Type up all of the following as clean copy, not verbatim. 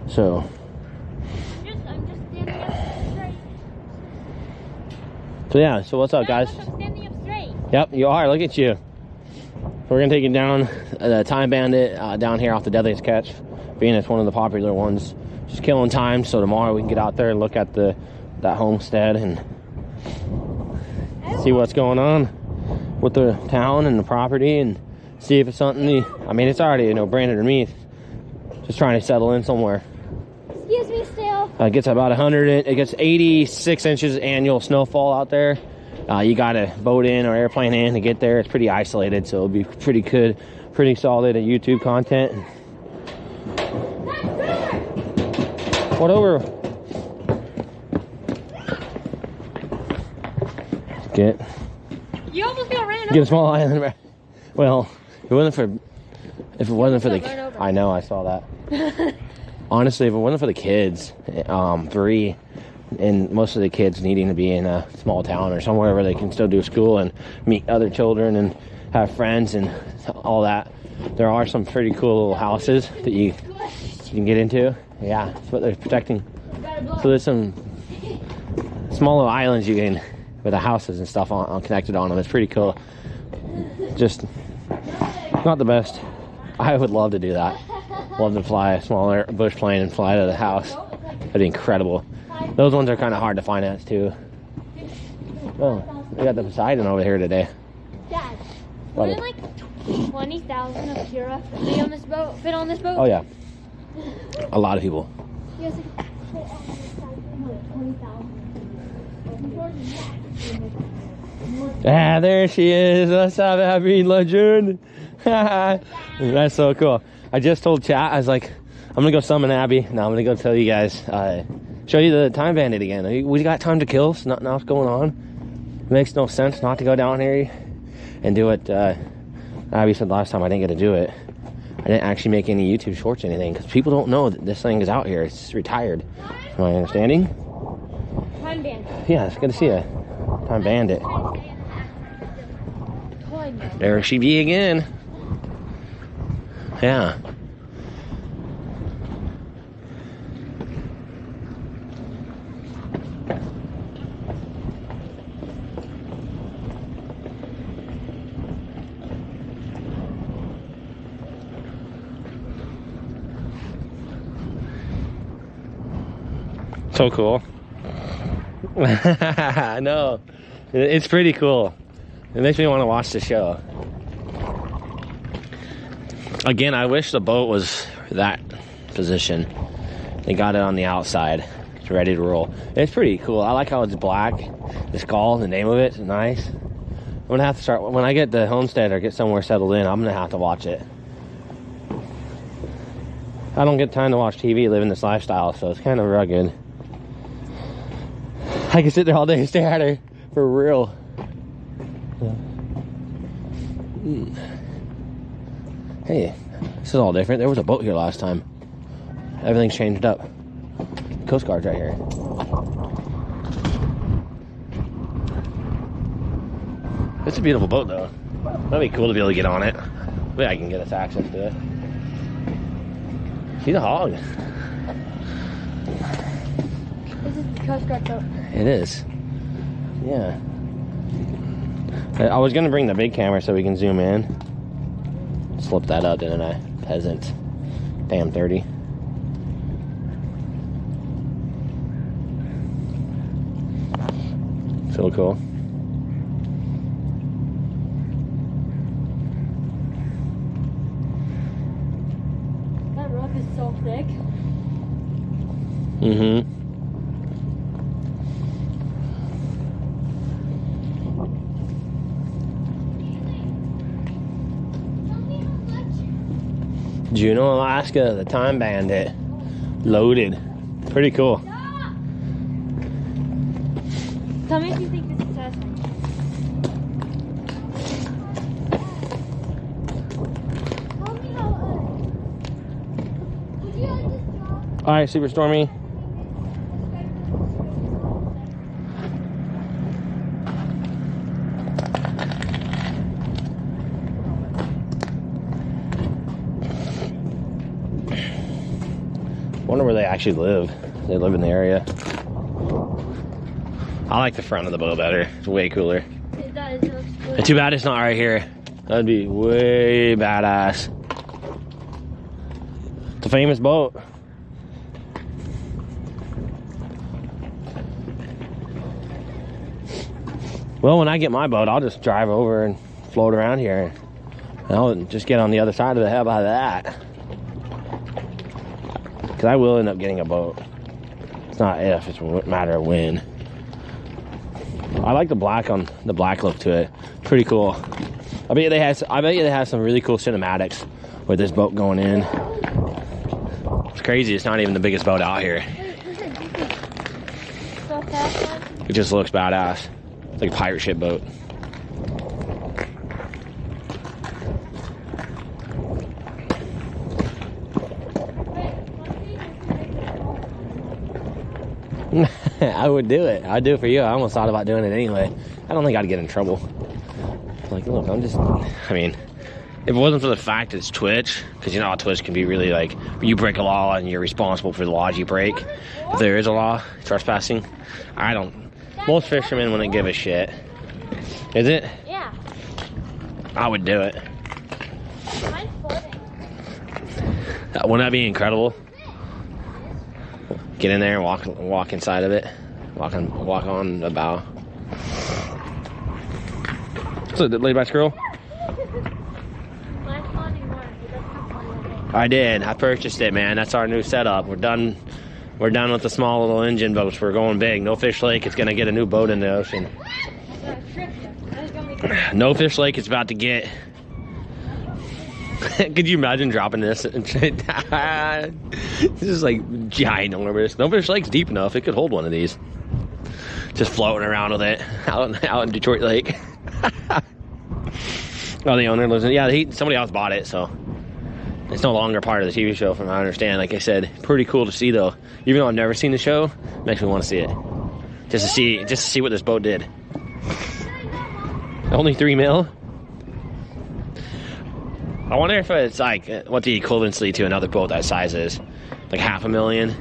So I'm just standing up straight. so yeah, so what's up, guys? I'm standing up straight. Yep, you are. Look at you. We're gonna take you down the Time Bandit down here off the Deadliest Catch, being it's one of the popular ones. Just killing time so tomorrow we can get out there and look at that homestead and see what's going on with the town and the property, and see if it's something. I mean, it's already, you know, branded underneath. Just trying to settle in somewhere. Excuse me, still. It gets about 100. It gets 86 inches annual snowfall out there. You got to boat in or airplane in to get there. It's pretty isolated, so it'll be pretty good, pretty solid YouTube content. What over? Get. You almost got ran over. Get a small island. Well, if it wasn't for the. I know, I saw that. Honestly, if it wasn't for the kids, Bree, and most of the kids needing to be in a small town or somewhere where they can still do school and meet other children and have friends and all that, there are some pretty cool little houses that you can get into. Yeah, that's what they're protecting. So there's some small little islands you can, with the houses and stuff on connected on them. It's pretty cool. Just not the best. I would love to do that. Love to fly a smaller bush plane and fly to the house. That'd be incredible. Those ones are kind of hard to finance too. Oh, we got the Poseidon over here today. Dad, wouldn't like 20,000 of Kira fit on this boat? Oh yeah, a lot of people. Yes, it could fit on this side. No, 20,000. Ah, there she is. What's up, Abby Legend? That's so cool. I just told chat, I was like, I'm gonna go summon Abby. Now I'm gonna go tell you guys, show you the Time Bandit again. We got time to kill, so nothing else going on. It makes no sense not to go down here and do what Abby said last time. I didn't get to do it. I didn't actually make any YouTube shorts or anything, because people don't know that this thing is out here. It's retired. Am I understanding? Time Bandit. Yeah, it's good to see you. Time Bandit. There she be again. Yeah. So cool. I know. It's pretty cool. It makes me want to watch the show. Again, I wish the boat was that position. They got it on the outside. It's ready to roll. It's pretty cool. I like how it's black. The skull, the name of it is nice. I'm gonna have to start, when I get the homestead or get somewhere settled in, I'm gonna have to watch it. I don't get time to watch TV living this lifestyle, so it's kind of rugged. I can sit there all day and stare at her, for real. Hey, this is all different. There was a boat here last time. Everything's changed up. Coast Guard's right here. It's a beautiful boat, though. That'd be cool to be able to get on it. Maybe I can get us access to it. She's a hog. This is the Coast Guard boat. It is. Yeah. I was gonna bring the big camera so we can zoom in. Slipped that up, didn't I? Peasant. Damn 30. Feel cool. That rope is so thick. Mm-hmm. Juneau, Alaska, the Time Bandit. Loaded. Pretty cool. Tell me if you think this is satisfying. Alright, Super Stormy. Wonder where they actually live. They live in the area. I like the front of the boat better. It's way cooler. It does. It looks good. Too bad it's not right here. That'd be way badass. It's a famous boat. Well, when I get my boat, I'll just drive over and float around here. And I'll just get on the other side of the hell out of that. Because I will end up getting a boat. It's not if, it's a matter of when. I like the black look to it. Pretty cool. I bet you they have some really cool cinematics with this boat going in. It's crazy. It's not even the biggest boat out here. It just looks badass. It's like a pirate ship boat. I would do it. I'd do it for you. I almost thought about doing it anyway. I don't think I'd get in trouble. Like, look, I mean, if it wasn't for the fact it's Twitch, because you know how Twitch can be really like, you break a law and you're responsible for the laws you break. If there is a law, trespassing, most fishermen wouldn't give a shit. Is it? Yeah. I would do it. Mine's floating. Wouldn't that be incredible? Get in there and walk inside of it. Walk on the bow. So, laid by squirrel? I did. I purchased it, man. That's our new setup. We're done with the small little engine boats. We're going big. No Fish Lake is gonna get a new boat in the ocean. No Fish Lake is about to get. Could you imagine dropping this? This is like ginormous. No Fish Lake's deep enough. It could hold one of these. Just floating around with it out in Detroit Lake. Oh, the owner lives in. Yeah, somebody else bought it, so it's no longer part of the TV show, from what I understand. Like I said, pretty cool to see though. Even though I've never seen the show, makes me want to see it. Just to see what this boat did. Only $3 million. I wonder if it's like what the equivalency to another boat that size is. Like $500,000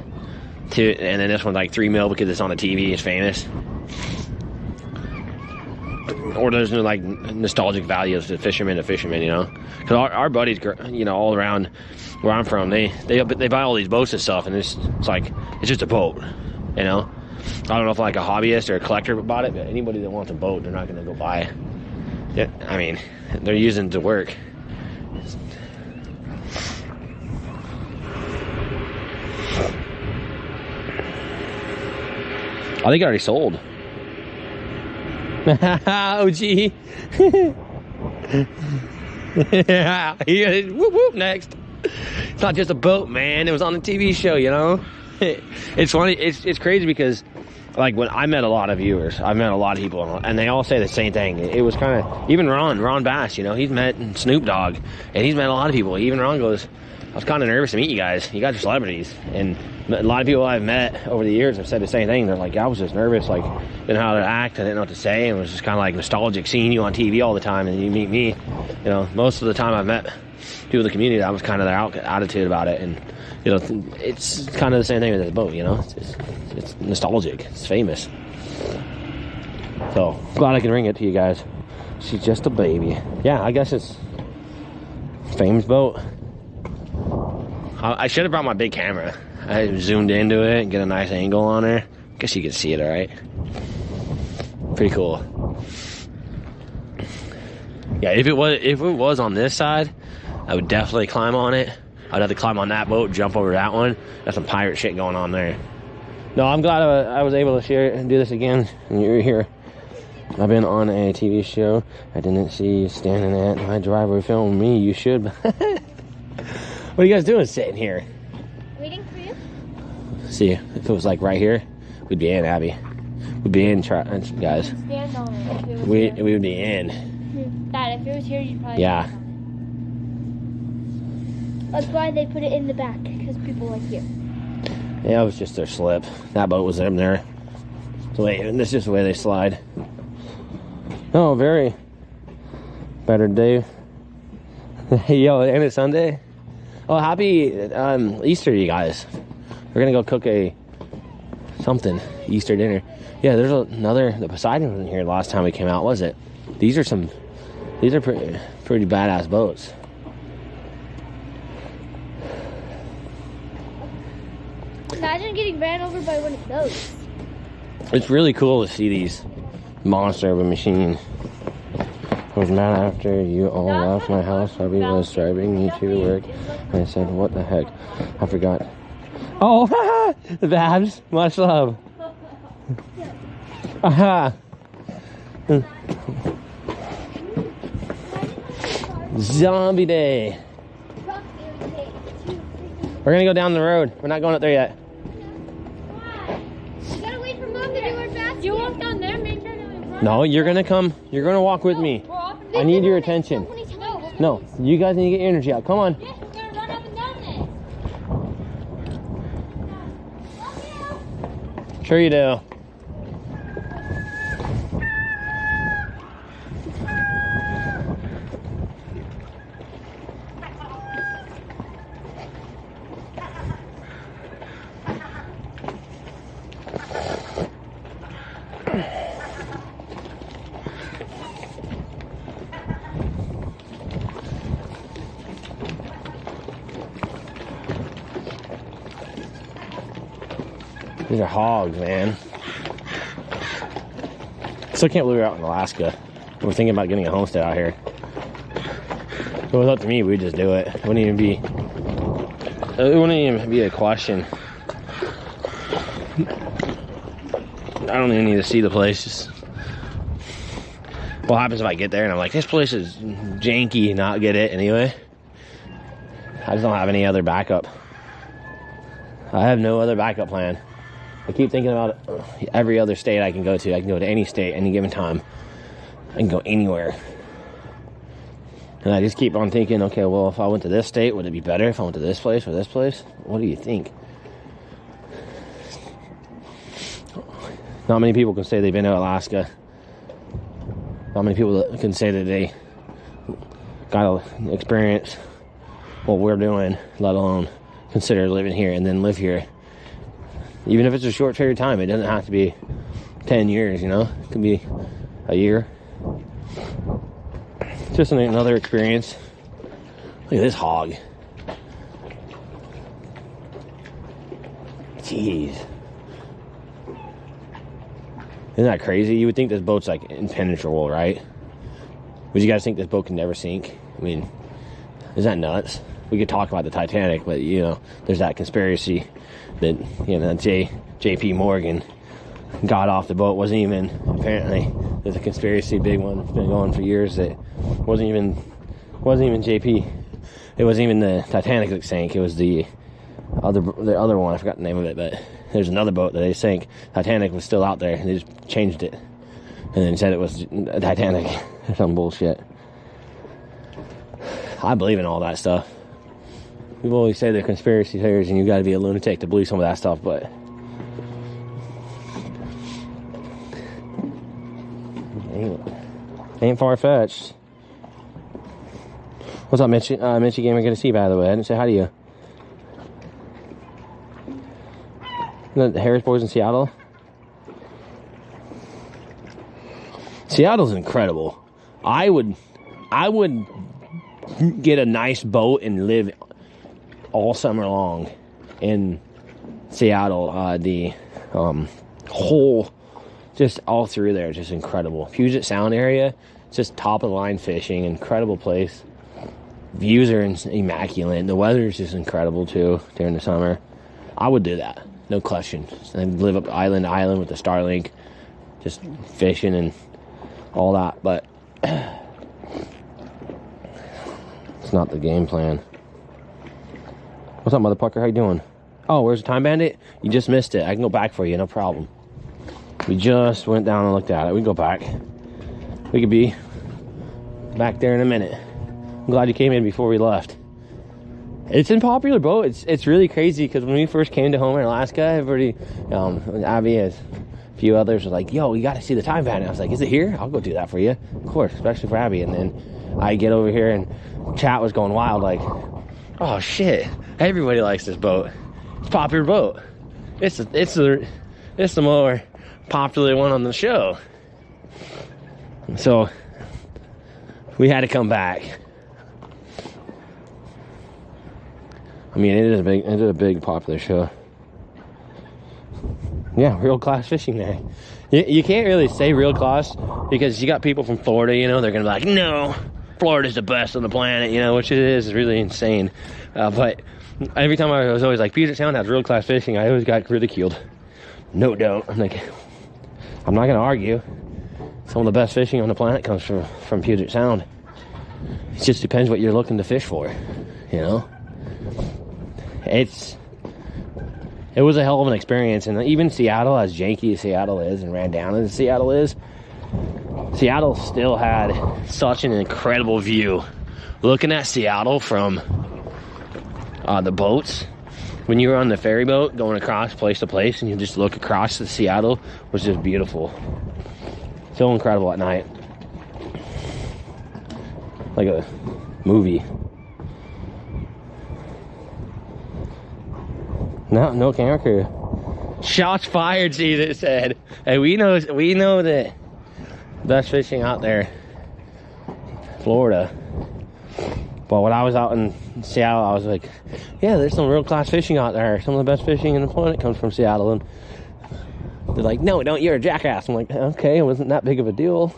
and then this one's like $3 million because it's on the TV, it's famous. Or there's no like nostalgic value of the fisherman to fisherman, you know? Because our buddies, you know, all around where I'm from, they buy all these boats and stuff, and it's just a boat, you know? I don't know if like a hobbyist or a collector bought it, but anybody that wants a boat, they're not going to go buy it. I mean, they're using it to work. I think it already sold. OG. Whoop whoop next. It's not just a boat, man. It was on a TV show, you know. It's funny. It's crazy because, like, when I met a lot of viewers, I've met a lot of people, and they all say the same thing. It was kind of, even Ron Bass, you know, he's met Snoop Dogg, and he's met a lot of people. Even Ron goes, I was kind of nervous to meet you guys. You guys are celebrities. And a lot of people I've met over the years have said the same thing. They're like, I was just nervous, like, didn't know how to act, I didn't know what to say, and it was just kind of like nostalgic seeing you on TV all the time, and you meet me. You know, most of the time I've met people in the community, that was kind of their attitude about it. And, you know, it's kind of the same thing with this boat, you know. It's nostalgic. It's famous. So, glad I can bring it to you guys. She's just a baby. Yeah, I guess it's a famous boat. I should have brought my big camera. I zoomed into it and get a nice angle on her. Guess you can see it all right. Pretty cool. Yeah, if it was on this side, I would definitely climb on it. I'd have to climb on that boat, jump over that one. That's some pirate shit going on there. No, I'm glad I was able to share it and do this again. And you're here. I've been on a TV show. I didn't see you standing at my driveway filming me. You should. What are you guys doing sitting here? Waiting for you. See, if it was like right here, we'd be in, Abby. We'd be in, guys. Stand on it. We would be in. Dad, if it was here, you'd probably. Yeah. That's why they put it in the back, because people like you. Yeah, it was just their slip. That boat was in there. So wait, and this is just the way they slide. Oh, very better day. Yo, and it's Sunday. Oh, happy Easter, you guys. We're gonna go cook a something Easter dinner. Yeah, there's another. The Poseidon wasn't here last time we came out, was it? These are pretty badass boats. Imagine getting ran over by one of those. It's really cool to see these monster of a machine. I was mad after you all left my house. Hubby was driving me to work. And I said, what the heck? I forgot. Oh, Babs, much love. Aha. Zombie day. We're gonna go down the road. We're not going up there yet. Why? You gotta wait for Mom to do her fast. You walk down there, make sure to. No, you're gonna come. You're gonna walk with me. I need your attention. No, you guys need to get your energy out. Come on. Yes, we're gonna run up and down this. Sure you do. These are hogs, man. Still can't believe we're out in Alaska. We're thinking about getting a homestead out here. If it was up to me, we'd just do it. It wouldn't even be a question. I don't even need to see the place. Just what happens if I get there and I'm like, this place is janky, not get it anyway. I just don't have any other backup. I have no other backup plan. I keep thinking about every other state I can go to. I can go to any state, any given time. I can go anywhere. And I just keep on thinking, okay, well, if I went to this state, would it be better if I went to this place or this place? What do you think? Not many people can say they've been to Alaska. Not many people can say that they got to experience what we're doing, let alone consider living here and then live here. Even if it's a short period of time, it doesn't have to be 10 years, you know? It could be a year. Just another experience. Look at this hog. Jeez. Isn't that crazy? You would think this boat's like impenetrable, right? Would you guys think this boat can never sink? I mean, is that nuts? We could talk about the Titanic, but you know, there's that conspiracy that, you know, J.P. Morgan got off the boat. Wasn't even, apparently, there's a conspiracy, big one, it's been going for years, that wasn't even J.P. It wasn't even the Titanic that sank. It was the other one. I forgot the name of it, but there's another boat that they sank. Titanic was still out there, and they just changed it, and then said it was a Titanic or some bullshit. I believe in all that stuff. People always say they're conspiracy theories and you got to be a lunatic to believe some of that stuff, but ain't far-fetched. What's up, Mitchie? Mitchie Gamer, good to see you, by the way. I didn't say hi to you. The Harris boys in Seattle. Seattle's incredible. I would get a nice boat and live all summer long in Seattle. The whole, just all through there, just incredible. Puget Sound area, just top of the line fishing, incredible place. Views are immaculate. The weather is just incredible too during the summer. I would do that, no question. And live up island to island with the Starlink, just fishing and all that. But it's not the game plan. What's up, motherfucker? How you doing? Oh, where's the Time Bandit? You just missed it. I can go back for you, no problem. We just went down and looked at it. We can go back. We could be back there in a minute. I'm glad you came in before we left. It's a popular boat. It's really crazy because when we first came to Homer, Alaska, everybody, Abby, and a few others were like, yo, you got to see the Time Bandit. I was like, is it here? I'll go do that for you. Of course, especially for Abby. And then I get over here and chat was going wild like, oh shit, everybody likes this boat. It's a popular boat. It's the more popular one on the show. So we had to come back. I mean, it is a big popular show. Yeah, real class fishing there. You can't really say real class because you got people from Florida, you know, they're gonna be like, no, Florida's the best on the planet, you know, which it is really insane. But every time I was always like, Puget Sound has real class fishing, I always got ridiculed. No, don't. I'm like, I'm not gonna argue. Some of the best fishing on the planet comes from Puget Sound. It just depends what you're looking to fish for, you know. It was a hell of an experience, and even Seattle, as janky as Seattle is and ran down as Seattle is, Seattle still had such an incredible view. Looking at Seattle from the boats, when you were on the ferry boat going across place to place and you just look across to Seattle, was just beautiful. So incredible at night. Like a movie. No camera crew. Shots fired, see, it said. Hey, we know that best fishing out there, Florida. But when I was out in Seattle, I was like, yeah, there's some real class fishing out there. Some of the best fishing in the planet comes from Seattle. And they're like, no, don't, you're a jackass. I'm like, okay, it wasn't that big of a deal.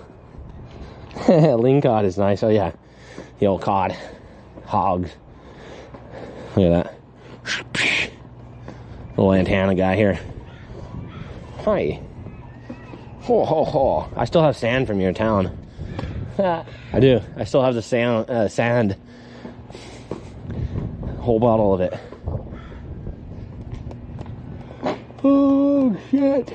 Ling cod is nice. Oh yeah, the old cod. Hogs. Look at that. Little antenna guy here. Hi. Ho, ho, ho. I still have sand from your town. I do. I still have the sand. Whole bottle of it. Oh, shit.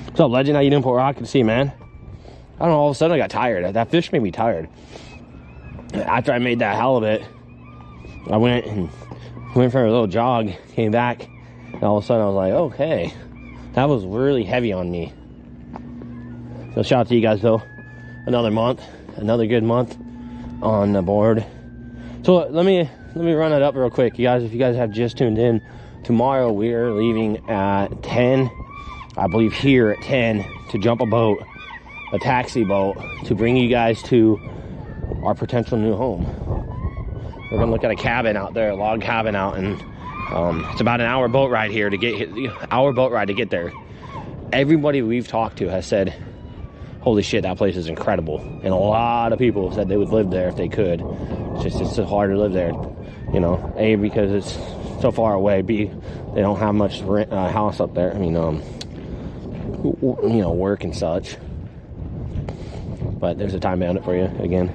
What's up, legend? How you doing, Port Rock? Good to see you, man. I don't know, all of a sudden I got tired. That fish made me tired. After I made that halibut, I went for a little jog, came back, and all of a sudden I was like, okay, that was really heavy on me. So shout out to you guys though. Another month, another good month on the board. So let me run it up real quick, you guys. If you guys have just tuned in, tomorrow we are leaving at 10, I believe here at 10, to jump a boat, a taxi boat, to bring you guys to our potential new home. We're gonna look at a cabin out there, a log cabin out, and it's about an hour boat ride here to get there. Everybody we've talked to has said, holy shit, that place is incredible. And a lot of people said they would live there if they could. It's so hard to live there, you know. A, because it's so far away. B, they don't have much rent, house up there. I mean, you know, work and such. But there's a time bound it for you again.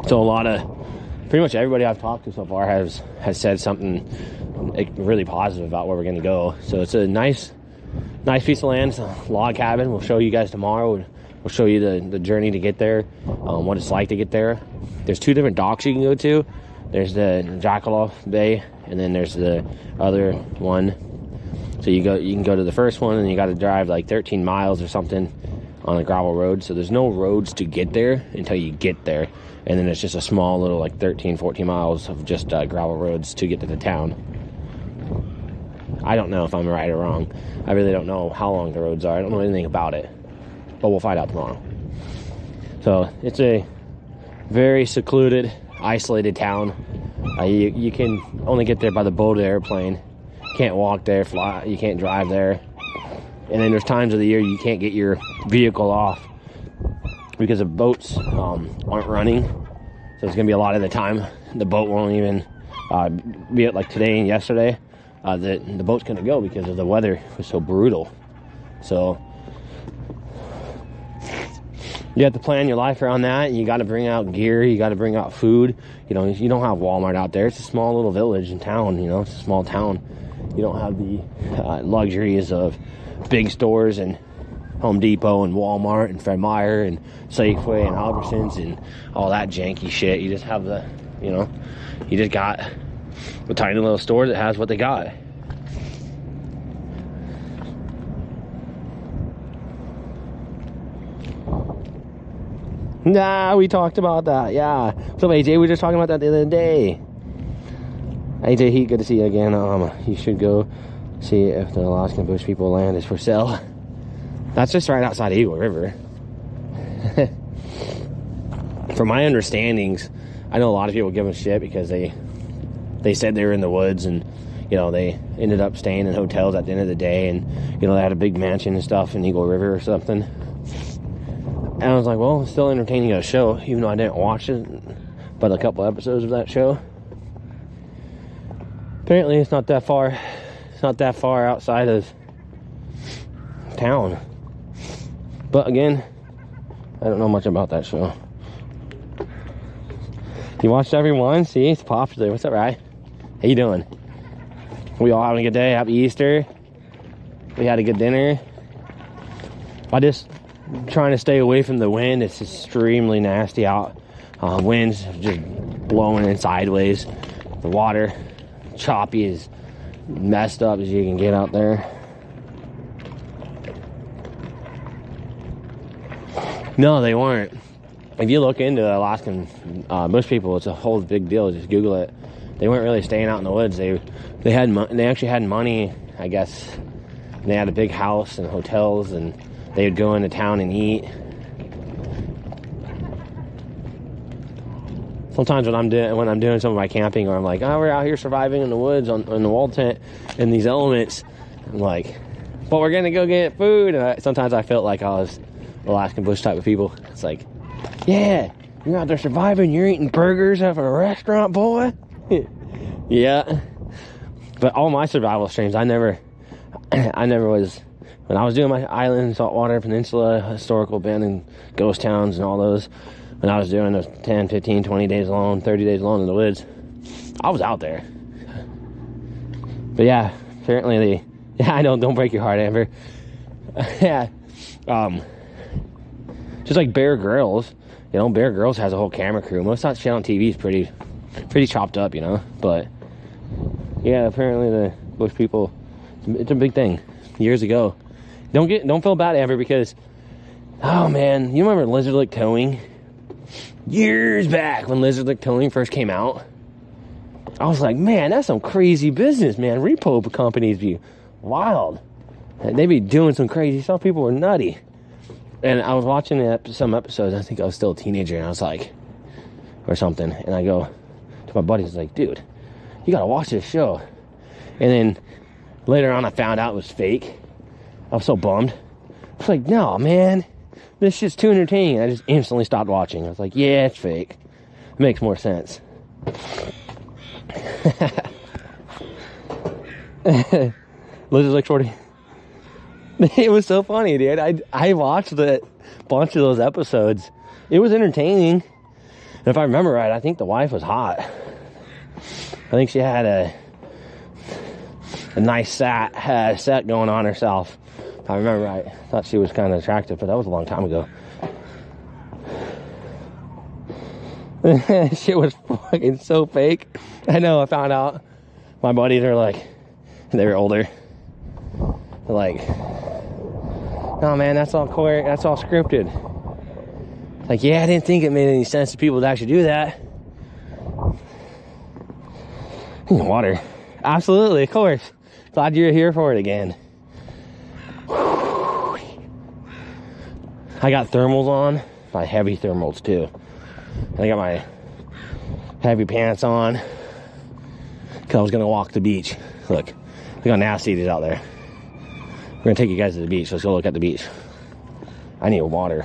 So pretty much everybody I've talked to so far has said something really positive about where we're gonna go. So it's a nice piece of land. It's a log cabin. We'll show you guys tomorrow. We'll show you the journey to get there, what it's like to get there. There's 2 different docks you can go to. There's the Jackalope Bay, and then there's the other one. So you can go to the first one, and you got to drive like 13 miles or something on a gravel road. So there's no roads to get there until you get there, and then it's just a small little like 13-14 miles of just gravel roads to get to the town. I don't know if I'm right or wrong. I really don't know how long the roads are. I don't know anything about it, but we'll find out tomorrow. So it's a very secluded, isolated town. You can only get there by the boat or airplane. You can't walk there, fly. You can't drive there. And then there's times of the year you can't get your vehicle off because the boats aren't running. So it's gonna be a lot of the time the boat won't even be it like today and yesterday. The boat's gonna go because of the weather was so brutal. So you have to plan your life around that. You got to bring out gear. You got to bring out food. You know, you don't have Walmart out there. It's a small little village and town. You know, it's a small town. You don't have the luxuries of big stores and Home Depot and Walmart and Fred Meyer and Safeway and Albertsons and all that janky shit. You just have you just got a tiny little store that has what they got. Nah, we talked about that, yeah. So AJ, we were just talking about that the other day. AJ Heat, good to see you again. You should go see if the Alaskan bush people land is for sale. That's just right outside Eagle River. From my understandings, I know a lot of people give them shit because they said they were in the woods, and you know, they ended up staying in hotels at the end of the day, and you know, they had a big mansion and stuff in Eagle River or something. And I was like, well, it's still entertaining a show, even though I didn't watch it, but a couple episodes of that show. Apparently it's not that far outside of town. But again, I don't know much about that show. You watched every one? See, it's popular. What's up, Rye? How you doing? We all having a good day? Happy Easter. We had a good dinner. I just trying to stay away from the wind. It's extremely nasty out. Wind's just blowing in sideways. The water, choppy, as messed up as you can get out there. No, they weren't. If you look into Alaskan bush people, it's a whole big deal. Just Google it. They weren't really staying out in the woods. They actually had money, I guess. They had a big house and hotels, and they would go into town and eat. Sometimes when I'm doing some of my camping, or I'm like, oh, we're out here surviving in the woods on the wall tent in these elements, I'm like, but we're gonna go get food. And sometimes I felt like I was Alaskan bush type of people. It's like, yeah, you're out there surviving, you're eating burgers out of a restaurant, boy. Yeah. But all my survival streams, I never was, when I was doing my island, saltwater, peninsula, historical abandoned ghost towns and all those, when I was doing those 10, 15, 20 days alone, 30 days alone in the woods, I was out there. But yeah, apparently I know, don't break your heart, Amber. Yeah. Just like Bear Grylls, you know, Bear Grylls has a whole camera crew. Most of that shit on TV is pretty chopped up, you know. But yeah, apparently the bush people, it's a big thing. Years ago, don't feel bad, Amber, because oh man, you remember lizard lick towing? Years back when lizard lick towing first came out, I was like, man, that's some crazy business, man. Repo companies be wild. They be doing some crazy stuff. People were nutty. And I was watching some episodes. I think I was still a teenager, and I was like, or something. And I go to my buddies, like, dude, you gotta watch this show. And then later on, I found out it was fake. I was so bummed. I was like, no, man, this shit's too entertaining. I just instantly stopped watching. I was like, yeah, it's fake. It makes more sense. Lizard like Shorty. It was so funny, dude. I watched a bunch of those episodes. It was entertaining. And if I remember right, I think the wife was hot. I think she had a nice set going on herself. If I remember right. I thought she was kind of attractive, but that was a long time ago. Shit was fucking so fake. I know, I found out. My buddies are like, they were older. They're like, no, man, that's all scripted. Like, yeah, I didn't think it made any sense to people to actually do that. Water. Absolutely, of course. Glad you're here for it again. I got thermals on. My heavy thermals, too. And I got my heavy pants on. Because I was going to walk the beach. Look how nasty it is out there. We're gonna take you guys to the beach. Let's go look at the beach. I need water.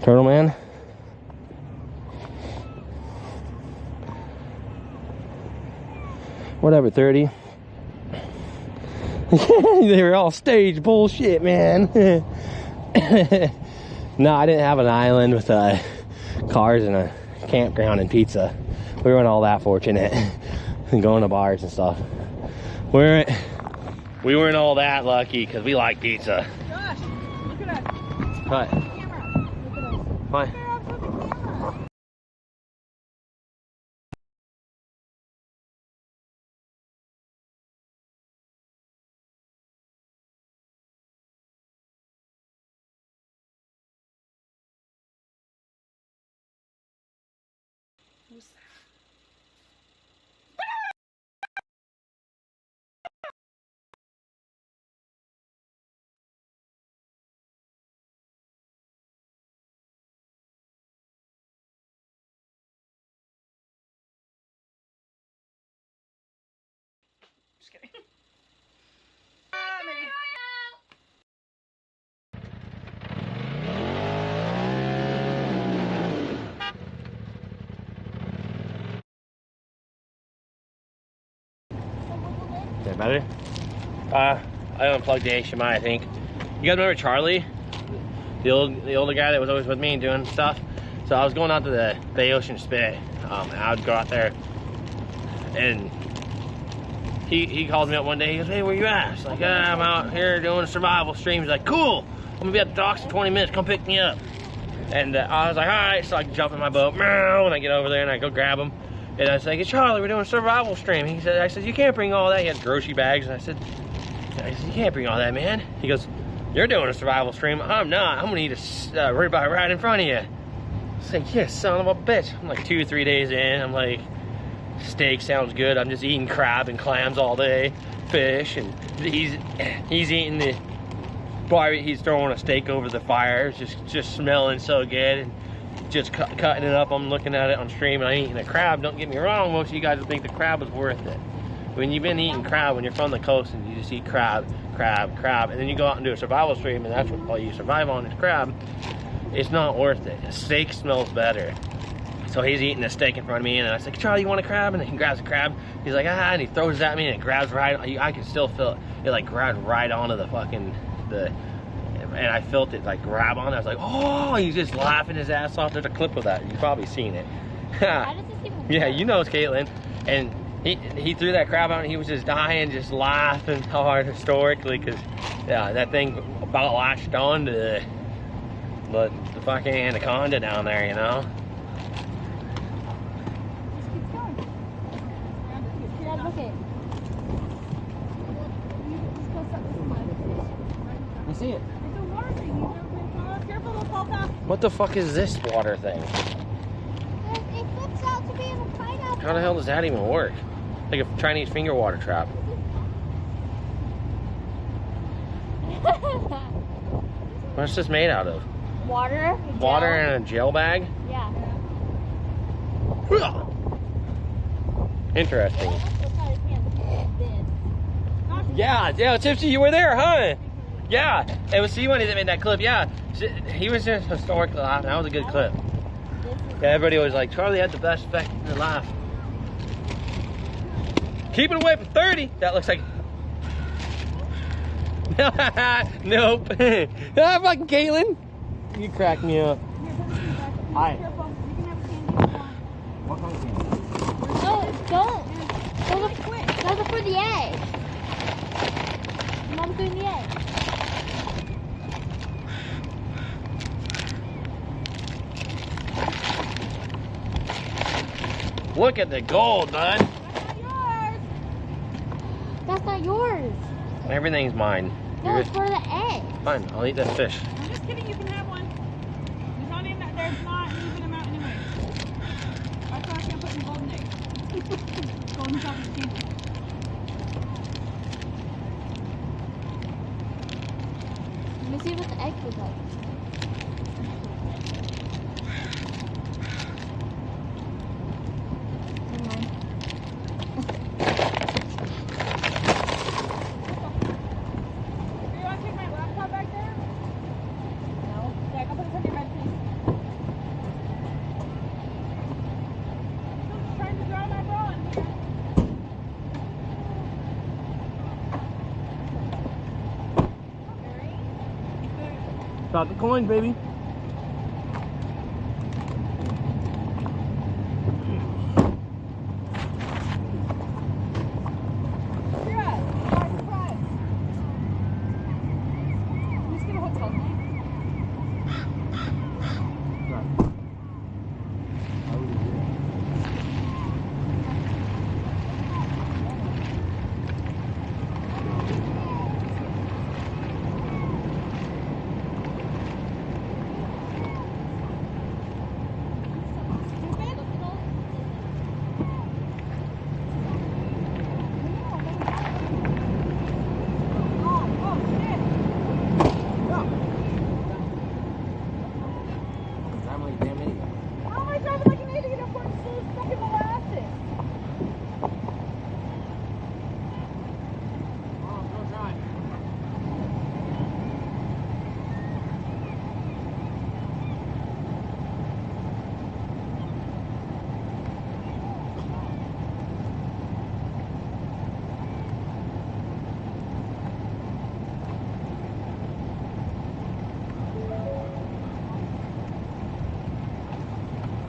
Turtle man. Whatever, 30. They were all stage bullshit, man. No, I didn't have an island with cars and a campground and pizza. We weren't all that fortunate and going to bars and stuff. We weren't all that lucky because we like pizza. Josh, look at us. What? Camera. Look at us. What? it better? I unplugged the HDMI, I think. You guys remember Charlie? The older guy that was always with me doing stuff? So I was going out to the Bay Ocean Spit. And I would go out there, and he called me up one day. He goes, "Hey, where you at?" I was like, "I'm out here doing a survival stream." He's like, "Cool, I'm gonna be at the docks in 20 minutes. Come pick me up." And I was like, "All right." So I jump in my boat, meow, and I get over there and I go grab him. And I was like, "Hey, Charlie, we're doing a survival stream." I said, "You can't bring all that." He had grocery bags, and I said, "You can't bring all that, man." He goes, "You're doing a survival stream. I'm not. I'm gonna eat a ribeye right in front of you." I was like, "Yeah, son of a bitch." I'm like 2 or 3 days in. I'm like, steak sounds good. I'm just eating crab and clams all day, fish, and he's eating the barbecue. He's throwing a steak over the fire. It's just smelling so good, and just cutting it up. I'm looking at it on stream, and I'm eating a crab. Don't get me wrong, most of you guys will think the crab was worth it. When you've been eating crab, when you're from the coast and you just eat crab, and then you go out and do a survival stream, and that's what all you survive on is crab, it's not worth it. A steak smells better. So he's eating a steak in front of me, and I was like, "Charlie, you want a crab?" And he grabs a crab. He's like, "Ah," and he throws it at me, and it grabs right. I can still feel it. It like grabs right onto the fucking and I felt it like grab on. I was like, "Oh!" He's just laughing his ass off. There's a clip of that. You've probably seen it. How does this even work? Yeah, you know it's Caitlin. And he threw that crab out, and he was just dying, just laughing hard historically, because yeah, that thing about latched on to the fucking anaconda down there, you know. You see it? It's a water thing. You don't careful, it'll fall down. What the fuck is this water thing? It flips out to be in a pineapple. How the hell does that even work? Like a Chinese finger water trap. What's this made out of? Water. Water gel. in a gel bag? Yeah. Interesting. Yeah, Tipsy, you were there, huh? Yeah, it was he when he made that clip. Yeah, he was just historically laughing. That was a good clip. Yeah, everybody was like, "Charlie had the best effect in the laugh." Keep it away from 30. That looks like. Nope. Ah, fucking Caitlin. You cracked me up. Hi. What kind of candy? Don't. Those are for the eggs. Mom's doing the eggs. Look at the gold, bud. That's not yours. Everything's mine. No, it's for the eggs. Fine, I'll eat that fish. I'm just kidding, you can have one. There's not even amount anyway. That's why I can't put in golden eggs. Golden chocolate candy. Let me see what the eggs look like. Never mind. Do you want to take my laptop back there? No. Yeah, I can put it on your bed, please. I'm just trying to draw my bra in here. Got the coin, baby.